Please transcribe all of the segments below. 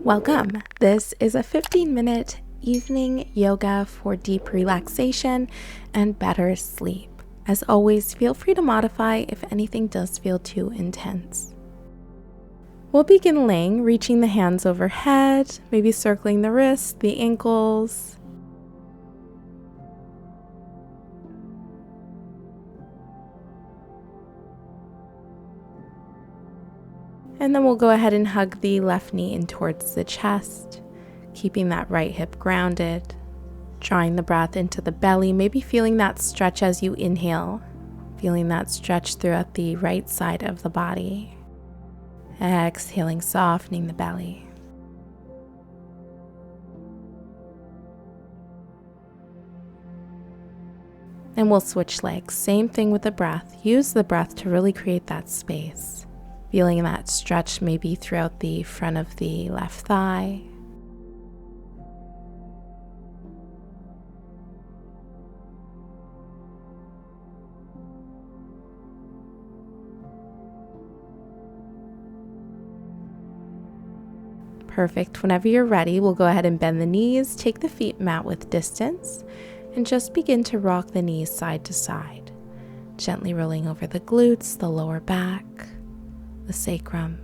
Welcome. This is a 15-minute evening yoga for deep relaxation and better sleep. As always, feel free to modify if anything does feel too intense. We'll begin laying, reaching the hands overhead, maybe circling the wrists, the ankles. And then we'll go ahead and hug the left knee in towards the chest, keeping that right hip grounded, drawing the breath into the belly, maybe feeling that stretch as you inhale, feeling that stretch throughout the right side of the body. Exhaling, softening the belly. And we'll switch legs. Same thing with the breath. Use the breath to really create that space. Feeling that stretch maybe throughout the front of the left thigh. Perfect. Whenever you're ready, we'll go ahead and bend the knees, take the feet mat width distance, and just begin to rock the knees side to side, gently rolling over the glutes, the lower back, the sacrum.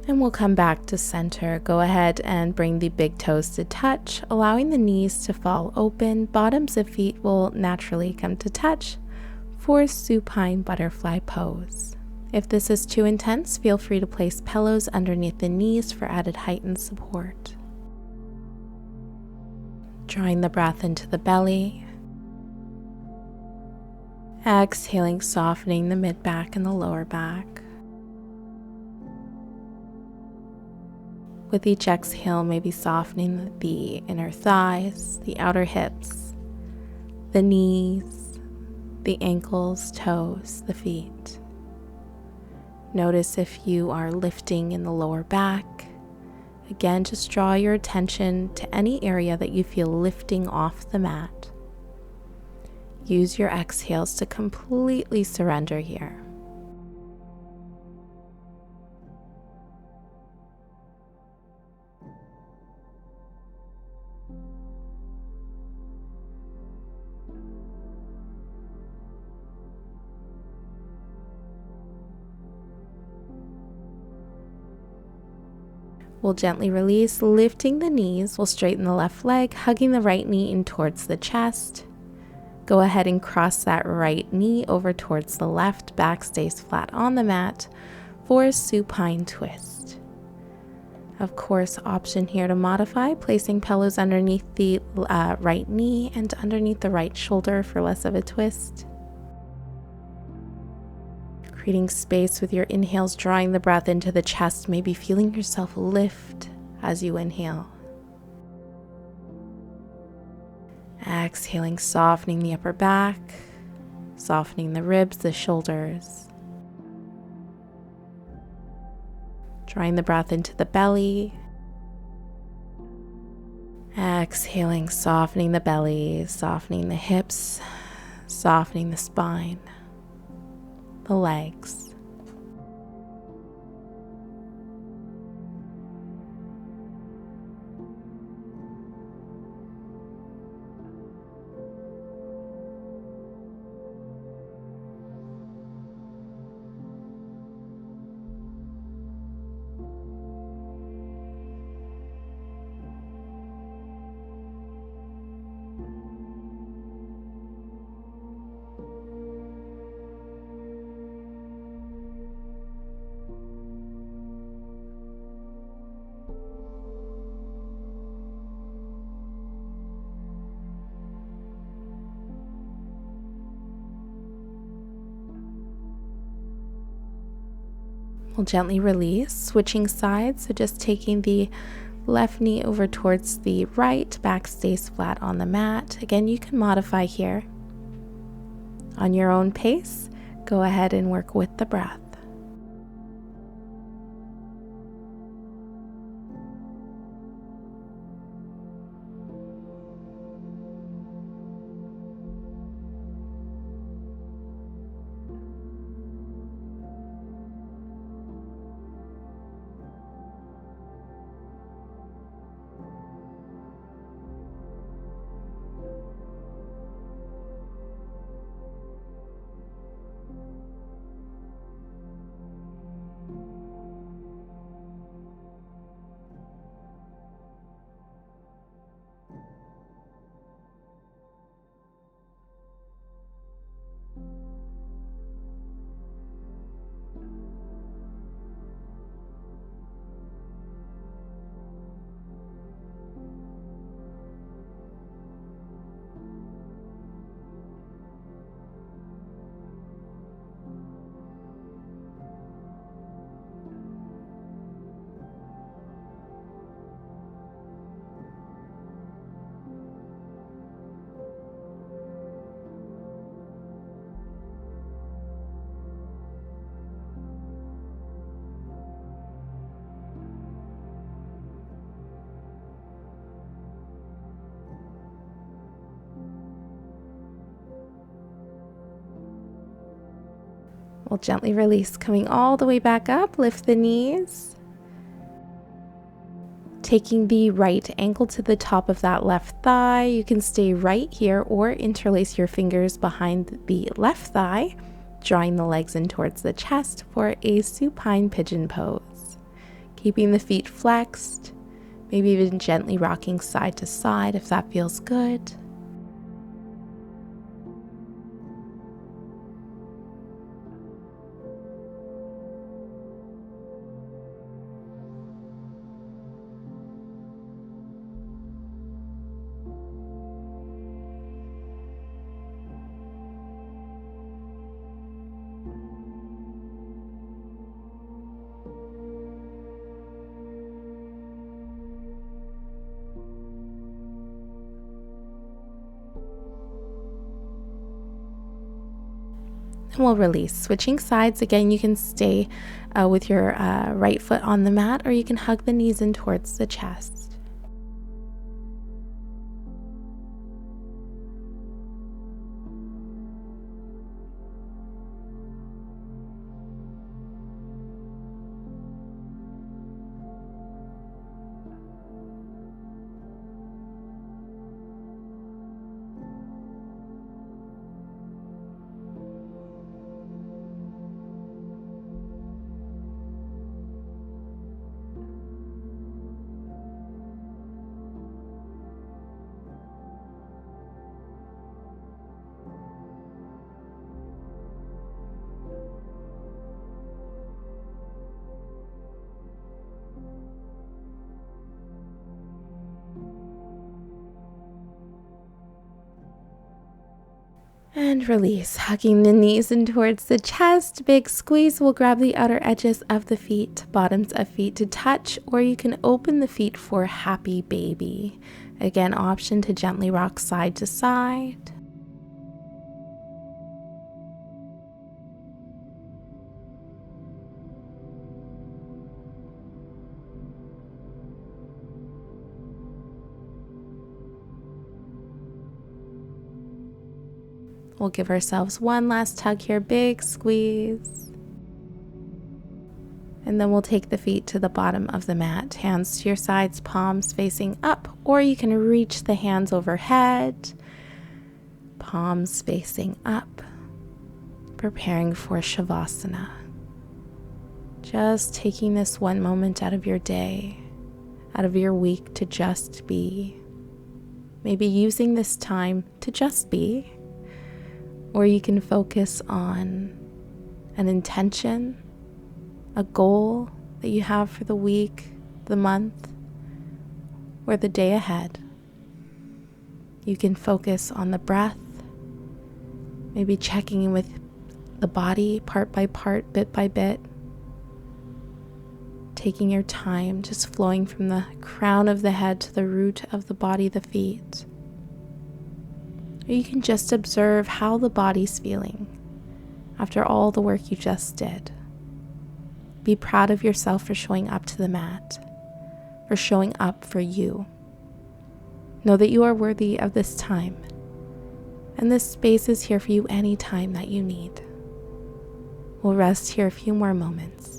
And we'll come back to center. Go ahead and bring the big toes to touch, allowing the knees to fall open. Bottoms of feet will naturally come to touch for supine butterfly pose. If this is too intense, feel free to place pillows underneath the knees for added height and support. Drawing the breath into the belly. Exhaling, softening the mid-back and the lower back. With each exhale, maybe softening the inner thighs, the outer hips, the knees, the ankles, toes, the feet. Notice if you are lifting in the lower back. Again, just draw your attention to any area that you feel lifting off the mat. Use your exhales to completely surrender here. We'll gently release, lifting the knees. We'll straighten the left leg, hugging the right knee in towards the chest. Go ahead and cross that right knee over towards the left. Back stays flat on the mat for a supine twist. Of course, option here to modify, placing pillows underneath the right knee and underneath the right shoulder for less of a twist. Creating space with your inhales, drawing the breath into the chest, maybe feeling yourself lift as you inhale. Exhaling, softening the upper back, softening the ribs, the shoulders. Drawing the breath into the belly. Exhaling, softening the belly, softening the hips, softening the spine. The legs. We'll gently release, switching sides, so just taking the left knee over towards the right, back stays flat on the mat. Again, you can modify here. On your own pace, go ahead and work with the breath. We'll gently release, coming all the way back up. Lift the knees. Taking the right ankle to the top of that left thigh. You can stay right here or interlace your fingers behind the left thigh, drawing the legs in towards the chest for a supine pigeon pose. Keeping the feet flexed, maybe even gently rocking side to side if that feels good. And we'll release. Switching sides, again, you can stay with your right foot on the mat, or you can hug the knees in towards the chest. And release, hugging the knees in towards the chest. Big squeeze. We'll grab the outer edges of the feet, bottoms of feet to touch, or you can open the feet for happy baby. Again, option to gently rock side to side. We'll give ourselves one last tug here, big squeeze. And then we'll take the feet to the bottom of the mat, hands to your sides, palms facing up, or you can reach the hands overhead, palms facing up, preparing for Shavasana. Just taking this one moment out of your day, out of your week to just be. Maybe using this time to just be. Or you can focus on an intention, a goal that you have for the week, the month, or the day ahead. You can focus on the breath, maybe checking in with the body part by part, bit by bit. Taking your time, just flowing from the crown of the head to the root of the body, the feet. Or you can just observe how the body's feeling after all the work you just did. Be proud of yourself for showing up to the mat, for showing up for you. Know that you are worthy of this time, and this space is here for you anytime that you need. We'll rest here a few more moments.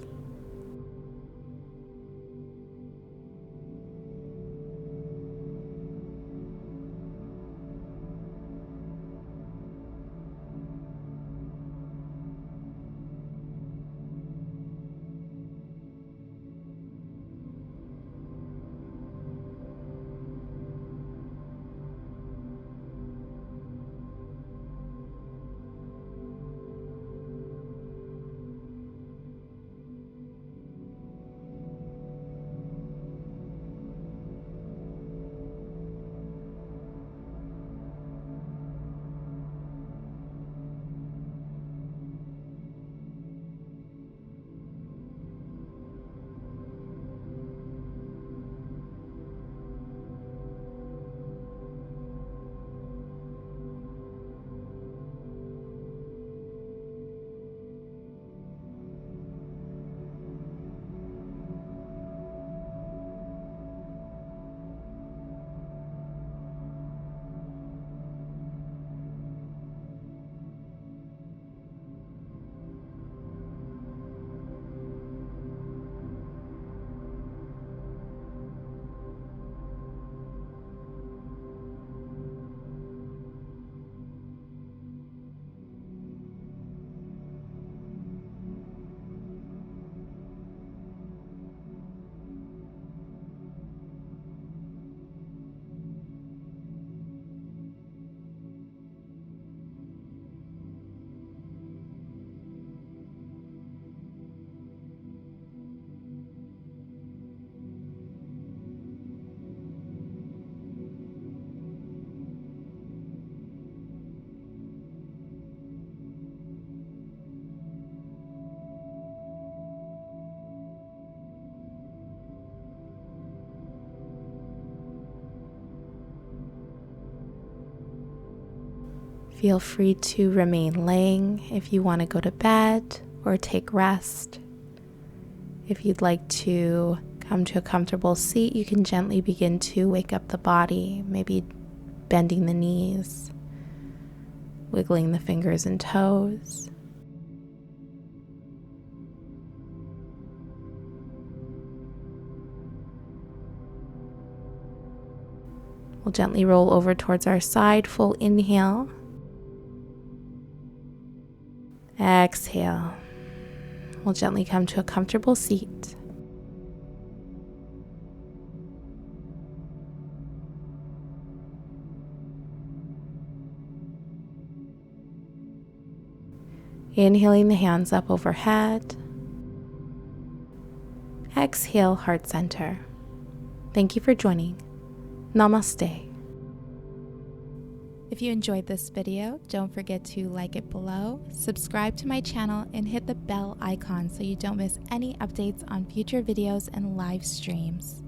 Feel free to remain laying if you want to go to bed or take rest. If you'd like to come to a comfortable seat, you can gently begin to wake up the body, maybe bending the knees, wiggling the fingers and toes. We'll gently roll over towards our side, full inhale. Exhale. We'll gently come to a comfortable seat. Inhaling the hands up overhead. Exhale, heart center. Thank you for joining. Namaste. If you enjoyed this video, don't forget to like it below, subscribe to my channel, and hit the bell icon so you don't miss any updates on future videos and live streams.